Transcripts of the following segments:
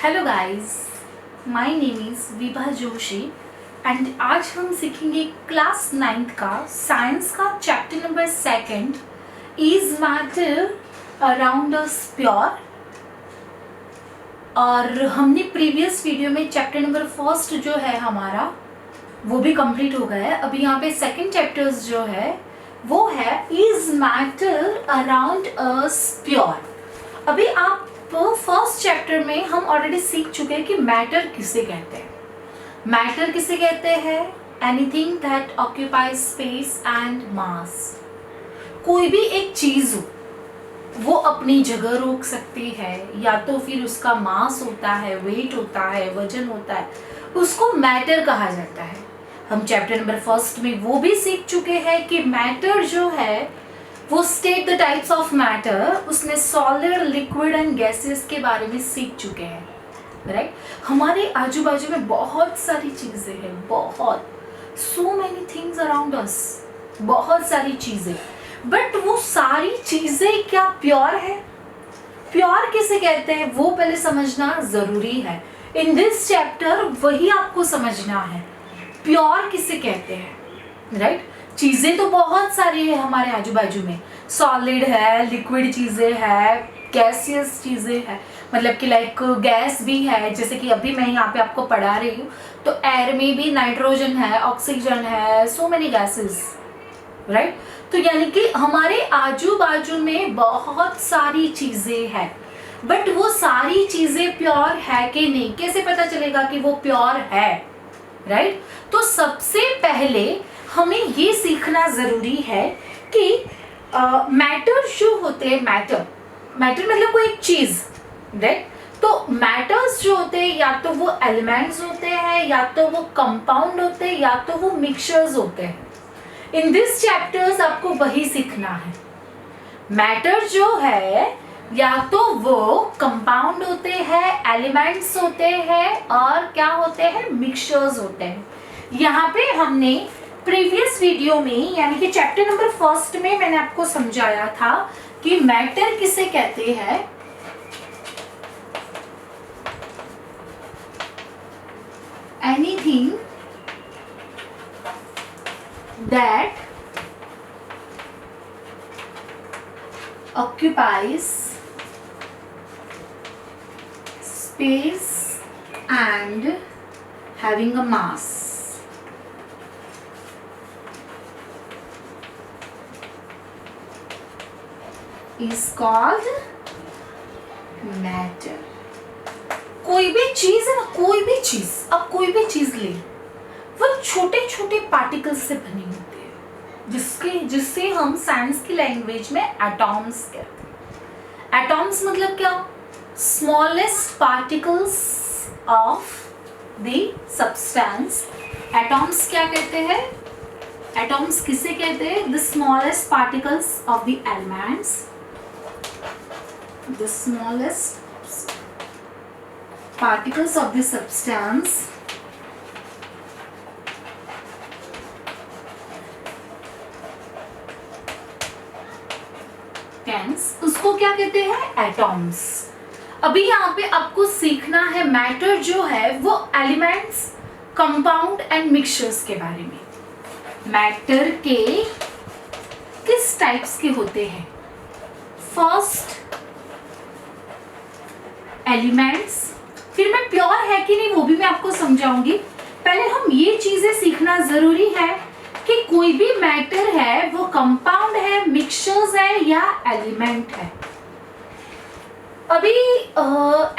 Hello guys, my name is Vibha Joshi and आज हम सीखेंगे क्लास 9th का साइंस का chapter number 2 is matter around us pure. और हमने प्रीवियस वीडियो में चैप्टर नंबर 1 जो है हमारा वो भी कंप्लीट हो गया है। अभी यहाँ पे सेकंड चैप्टर्स जो है वो है is matter around us pure. अभी आप फर्स्ट चैप्टर में हम ऑलरेडी सीख चुके हैं कि मैटर किसे कहते हैं। मैटर किसे कहते हैं? Anything that occupies space and mass. कोई भी एक चीज हो वो अपनी जगह रोक सकती है, या तो फिर उसका मास होता है, वेट होता है, वजन होता है, उसको मैटर कहा जाता है। हम चैप्टर नंबर 1 में वो भी सीख चुके हैं कि मैटर जो है वो state the types of matter, उसमें सॉलिड, लिक्विड एंड गैसेस के बारे में सीख चुके हैं, राइट। हमारे आजू बाजू में बहुत सारी चीज़ें हैं, बहुत so many things around us, बहुत सारी चीज़ें, बट वो सारी चीज़ें क्या प्योर है? प्योर किसे कहते हैं वो पहले समझना ज़रूरी है। इन दिस चैप्टर वही आपको समझना है, प्योर किसे कहते हैं, राइट। चीज़ें तो बहुत सारी है हमारे आजू बाजू में, सॉलिड है, लिक्विड चीज़ें है, गैसियस चीज़ें है, मतलब कि लाइक गैस भी है, जैसे कि अभी मैं यहाँ पे आपको पढ़ा रही हूँ तो एयर में भी नाइट्रोजन है, ऑक्सीजन है, सो मेनी गैसेस, राइट। तो यानी कि हमारे आजू बाजू में बहुत सारी चीज़ें हैं, बट वो सारी चीज़ें प्योर है कि नहीं, कैसे पता चलेगा कि वो प्योर है, राइट। तो सबसे पहले हमें ये सीखना ज़रूरी है कि मैटर जो होते हैं, मैटर मतलब कोई एक चीज़, राइट। तो मैटर्स जो होते हैं या तो वो एलिमेंट्स होते हैं, या तो वो कंपाउंड होते हैं, या तो वो मिक्सचर्स होते हैं। इन दिस चैप्टर्स आपको वही सीखना है। मैटर जो है या तो वो कंपाउंड होते हैं, एलिमेंट्स होते हैं, और क्या होते हैं, मिक्सचर्स होते हैं। यहाँ पे हमने प्रीवियस वीडियो में यानी कि चैप्टर नंबर 1 में मैंने आपको समझाया था कि मैटर किसे कहते हैं। Anything that occupies space and having a mass is called matter। कोई भी चीज है ना, कोई भी चीज, अब कोई भी चीज ले, वो छोटे छोटे पार्टिकल्स से बनी होती है, जिससे हम साइंस की लैंग्वेज में एटॉम्स कहते हैं। एटॉम्स मतलब क्या? Smallest particles of the substance. Atoms क्या कहते हैं? एटॉम्स किसे कहते हैं? The smallest particles of the elements, the smallest particles of the substance उसको क्या कहते हैं? एटॉम्स। अभी यहाँ पे आपको सीखना है मैटर जो है वो एलिमेंट्स, कंपाउंड एंड मिक्सचर्स के बारे में। मैटर के किस टाइप्स के होते हैं? फर्स्ट एलिमेंट्स, फिर मैं प्योर है कि नहीं वो भी मैं आपको समझाऊंगी। पहले हम ये चीजें सीखना जरूरी है कि कोई भी मैटर है वो कंपाउंड है, मिक्सचर्स है, या एलिमेंट है। अभी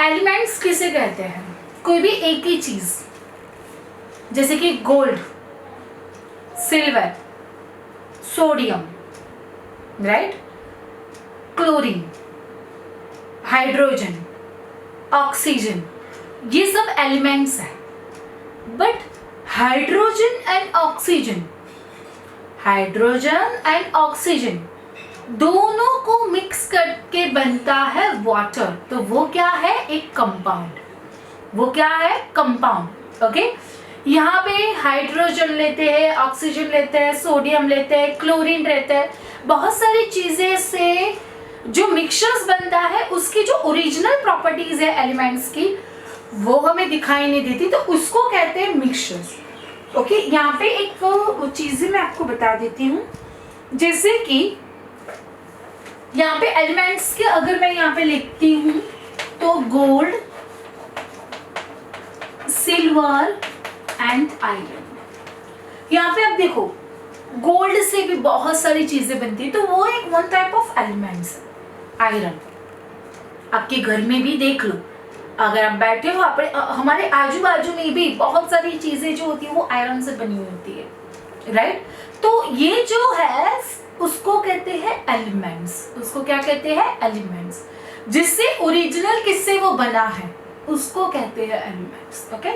एलिमेंट्स किसे कहते हैं? कोई भी एक ही चीज, जैसे कि gold, silver, sodium, right, chlorine, hydrogen, oxygen, ये सब एलिमेंट्स हैं। बट हाइड्रोजन एंड ऑक्सीजन दोनों को मिक्स करके बनता है वाटर, तो वो क्या है? एक कंपाउंड। वो क्या है? कंपाउंड। ओके, यहाँ पे हाइड्रोजन लेते हैं, ऑक्सीजन लेते हैं, सोडियम लेते हैं, क्लोरीन रहते हैं, बहुत सारी चीजें से जो मिक्सचर्स बनता है उसकी जो ओरिजिनल प्रॉपर्टीज है एलिमेंट्स की, वो हमें दिखाई नहीं देती, तो उसको कहते हैं मिक्सचर्स। ओके, यहाँ पे एक चीज़ मैं आपको बता देती हूँ, जैसे कि यहाँ पे एलिमेंट्स के अगर मैं यहाँ पे लिखती हूँ तो गोल्ड, सिल्वर एंड आयरन। यहाँ पे आप देखो गोल्ड से भी बहुत सारी चीजें बनती है, तो वो एक वन टाइप ऑफ एलिमेंट्स है। आयरन आपके घर में भी देख लो, अगर आप बैठे हो हमारे आजू बाजू में भी बहुत सारी चीजें जो होती है वो आयरन से बनी हुई होती है, राइट। तो ये जो है उसको कहते हैं एलिमेंट्स। उसको क्या कहते हैं? एलिमेंट्स। जिससे ओरिजिनल किससे वो बना है उसको कहते हैं एलिमेंट्स। ओके,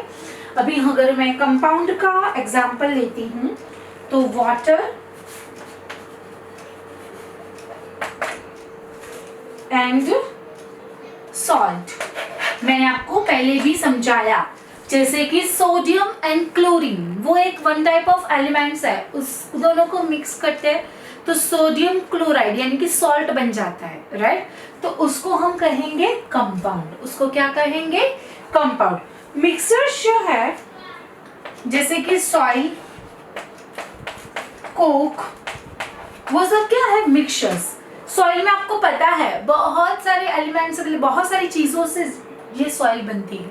अभी अगर मैं कंपाउंड का एग्जांपल लेती हूँ तो वाटर एंड सॉल्ट, मैंने आपको पहले भी समझाया, जैसे कि सोडियम एंड क्लोरीन वो एक वन टाइप ऑफ एलिमेंट्स है, उस दोनों को मिक्स करते हैं तो सोडियम क्लोराइड यानी कि सॉल्ट बन जाता है, राइट। तो उसको हम कहेंगे कंपाउंड। उसको क्या कहेंगे? कंपाउंड। मिक्सचर्स जो है जैसे कि सॉइल, कोक, वो सब क्या है? मिक्सचर्स। सॉइल में आपको पता है बहुत सारे एलिमेंट्स, बहुत सारी चीजों से ये सॉइल बनती है,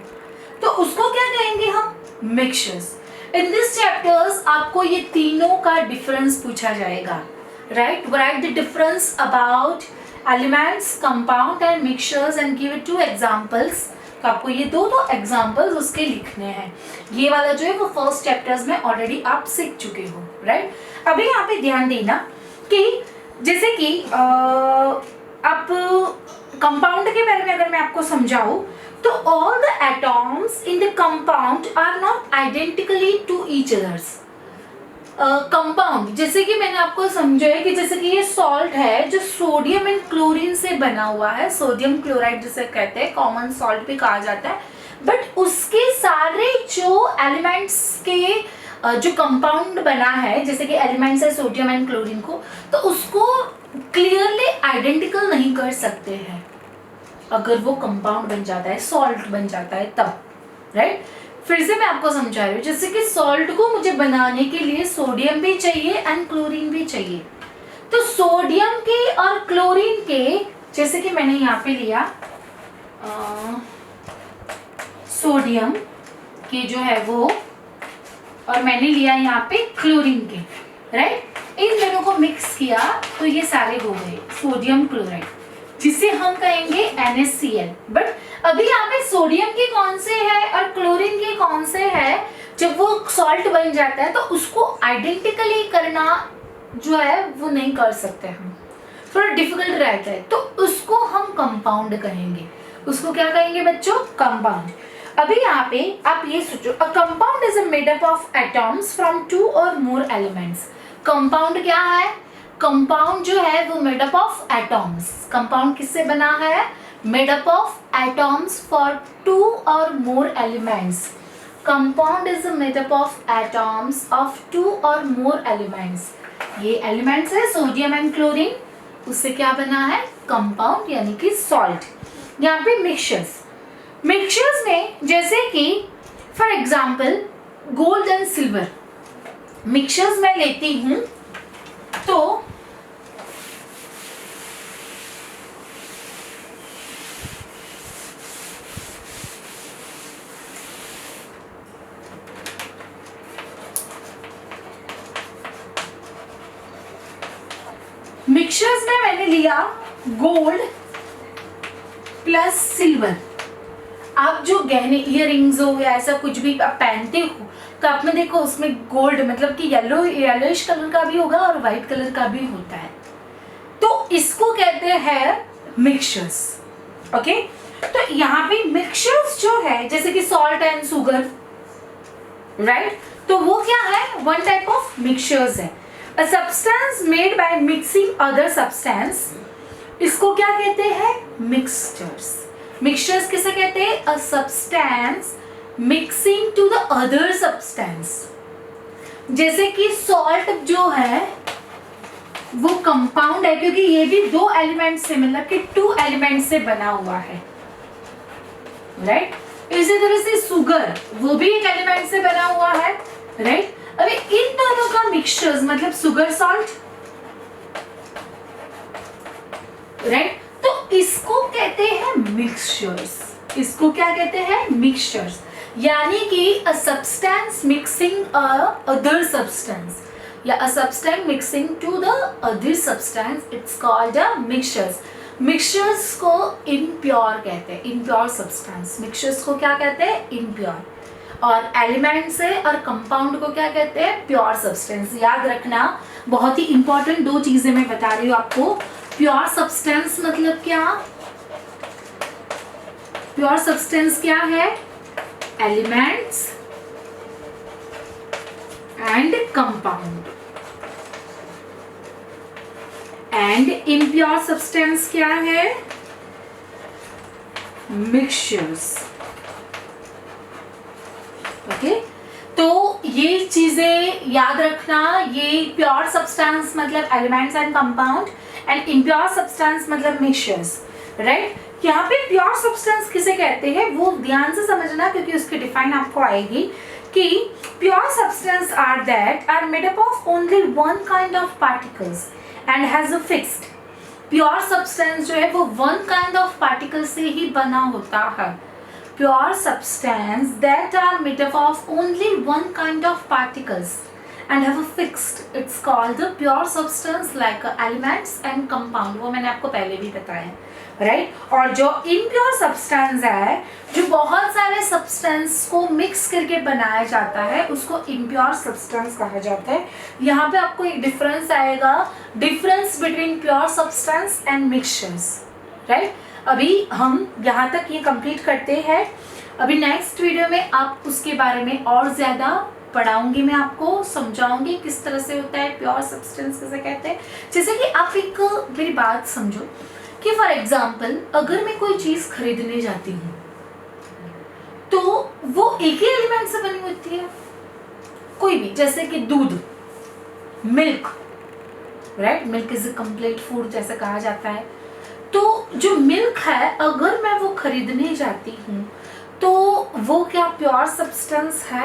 तो उसको क्या कहेंगे हम? मिक्सचर्स। इन दिस चैप्टर्स आपको ये तीनों का डिफरेंस पूछा जाएगा, right. Right the difference about elements, compound and mixtures and give it 2 examples. तो आपको ये दो एग्जांपल्स उसके लिखने हैं। ये वाला जो है वो फर्स्ट चैप्टर्स में ऑलरेडी आप सीख चुके हो, राइट। अभी यहाँ पे ध्यान देना कि जैसे कि आप कंपाउंड के बारे में अगर मैं आपको समझाऊं तो all the atoms in the compound are not identically to each others. Compound जैसे कि मैंने आपको समझाया कि जैसे कि ये सॉल्ट है जो सोडियम एंड क्लोरीन से बना हुआ है, सोडियम क्लोराइड जिसे कहते हैं, कॉमन सॉल्ट भी कहा जाता है, बट उसके सारे जो एलिमेंट्स के जो कंपाउंड बना है, जैसे कि एलिमेंट्स है सोडियम एंड क्लोरीन को, तो उसको क्लियरली आइडेंटिकल नहीं कर सकते हैं। अगर वो कंपाउंड बन जाता है, सॉल्ट बन जाता है तब, राइट। फिर से मैं आपको समझा रही हूँ, जैसे कि सॉल्ट को मुझे बनाने के लिए सोडियम भी चाहिए एंड क्लोरीन भी चाहिए, तो सोडियम के और क्लोरीन के, जैसे कि मैंने यहाँ पे लिया सोडियम के जो है वो, और मैंने लिया यहाँ पे क्लोरीन के, राइट। इन दोनों को मिक्स किया तो ये सारे हो गए सोडियम क्लोराइड, जिसे हम कहेंगे NaCl। बट अभी यहाँ पे सोडियम के कौन से है और क्लोरीन के कौन से है, जब वो सॉल्ट बन जाता है तो उसको आइडेंटिकली करना जो है वो नहीं कर सकते हम, थोड़ा डिफिकल्ट रहता है, तो उसको हम कंपाउंड कहेंगे। उसको क्या कहेंगे बच्चों? कंपाउंड। अभी यहाँ पे आप ये सोचो, a compound is made up of atoms from 2 और मोर एलिमेंट्स। कंपाउंड क्या है? कंपाउंड जो है वो made up of atoms. Compound किससे बना है? Made up of atoms for 2 और more elements. Compound is made up of atoms of 2 और मोर एलिमेंट्स। ये एलिमेंट्स है सोडियम एंड क्लोरीन, उससे क्या बना है? कंपाउंड यानी कि सॉल्ट। यहाँ पे मिक्सचर्स में जैसे कि for example gold and silver mixtures मैं लेती हूँ, तो मिक्सचर्स में मैंने लिया गोल्ड प्लस सिल्वर। आप जो गहने इयररिंग्स हो या ऐसा कुछ भी आप पहनते हो तो आप में देखो उसमें गोल्ड मतलब कि येलोइश कलर का भी होगा और वाइट कलर का भी होता है, तो इसको कहते हैं मिक्सचर्स। ओके, तो यहाँ पे मिक्सचर्स जो है जैसे कि सॉल्ट एंड शुगर, राइट, तो वो क्या है? वन टाइप ऑफ मिक्सचर्स है। A substance made by mixing other substance, इसको क्या कहते हैं? मिक्सचर्स। मिक्सचर्स किसे कहते हैं? अ substance mixing to the other substance. जैसे कि सॉल्ट जो है वो कंपाउंड है क्योंकि ये भी 2 एलिमेंट से मतलब कि 2 एलिमेंट से बना हुआ है, राइट। इसी तरह से शुगर, वो भी एक एलिमेंट से बना हुआ है, राइट। अभी इन दोनों का मिक्सचर्स मतलब शुगर सॉल्ट, राइट, तो इसको कहते हैं मिक्सचर्स। इसको क्या कहते हैं? मिक्सचर्स। यानी कि a substance mixing a other substance या a substance mixing to the other substance, it's called a mixtures. Mixtures को इम्प्योर कहते हैं, इम्प्योर सब्सटेंस। मिक्सचर्स को क्या कहते हैं? इम्प्योर। और एलिमेंट से और कंपाउंड को क्या कहते हैं? Pure substance. याद रखना, बहुत ही इंपॉर्टेंट दो चीजें मैं बता रही हूँ आपको। प्योर सब्सटेंस मतलब क्या? प्योर सब्सटेंस क्या है? Elements and compound. And impure substance क्या है? मिक्सचर्स। ओके, तो ये चीजें याद रखना। ये प्योर सब्सटेंस मतलब elements and compound, and impure substance मतलब मिक्सचर्स, राइट। यहाँ पे प्योर सब्सटेंस किसे कहते हैं वो ध्यान से समझना, क्योंकि उसकी डिफाइन आपको आएगी कि pure substance are that are made up of only one kind of particles and has a fixed. Pure substance जो है वो वन काइंड ऑफ पार्टिकल से ही बना होता है। Pure substance that are made up of only one kind of particles and have a fixed, it's called the pure substance like elements and compound। वो मैंने आपको पहले भी बताया, राइट। और जो impure substance है, जो बहुत सारे substance को mix करके बनाया जाता है, उसको impure substance कहा जाता है। यहाँ पे आपको एक difference आएगा, difference between pure substance and mixtures, right. अभी हम यहाँ तक ये कंप्लीट करते हैं। अभी नेक्स्ट वीडियो में आप उसके बारे में और ज़्यादा पढ़ाऊंगी, मैं आपको समझाऊंगी किस तरह से होता है प्योर सब्सटेंस किसे कहते हैं। जैसे कि आप एक मेरी बात समझो कि फॉर एग्जांपल अगर मैं कोई चीज़ खरीदने जाती हूँ तो वो एक ही एलिमेंट से बनी होती है, कोई भी, जैसे कि दूध, milk, right. Milk is a complete food जैसे कहा जाता है। तो जो मिल्क है अगर मैं वो खरीदने जाती हूँ तो वो क्या प्योर सब्सटेंस है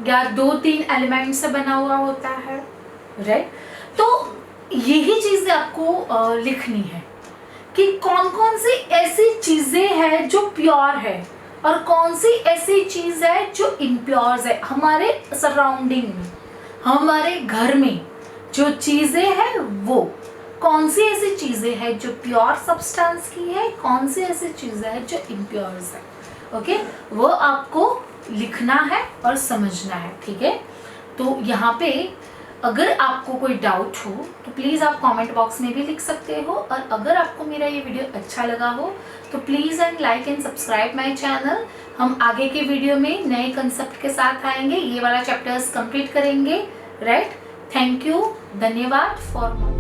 या 2-3 एलिमेंट से बना हुआ होता है, राइट। तो यही चीजें आपको लिखनी है कि कौन कौन सी ऐसी चीजें हैं जो प्योर है और कौन सी ऐसी चीज है जो इम्प्योर है। हमारे सराउंडिंग में, हमारे घर में जो चीजें हैं वो कौन सी ऐसी चीजें हैं जो प्योर सब्सटेंस की है, कौन सी ऐसी चीजें हैं जो इम्प्योर है, ओके। वो आपको लिखना है और समझना है, ठीक है। तो यहाँ पे अगर आपको कोई डाउट हो तो प्लीज़ आप कमेंट बॉक्स में भी लिख सकते हो, और अगर आपको मेरा ये वीडियो अच्छा लगा हो तो please and like and subscribe my channel. हम आगे के वीडियो में नए कंसेप्ट के साथ आएंगे, ये वाला चैप्टर्स कंप्लीट करेंगे, राइट। थैंक यू, धन्यवाद फॉर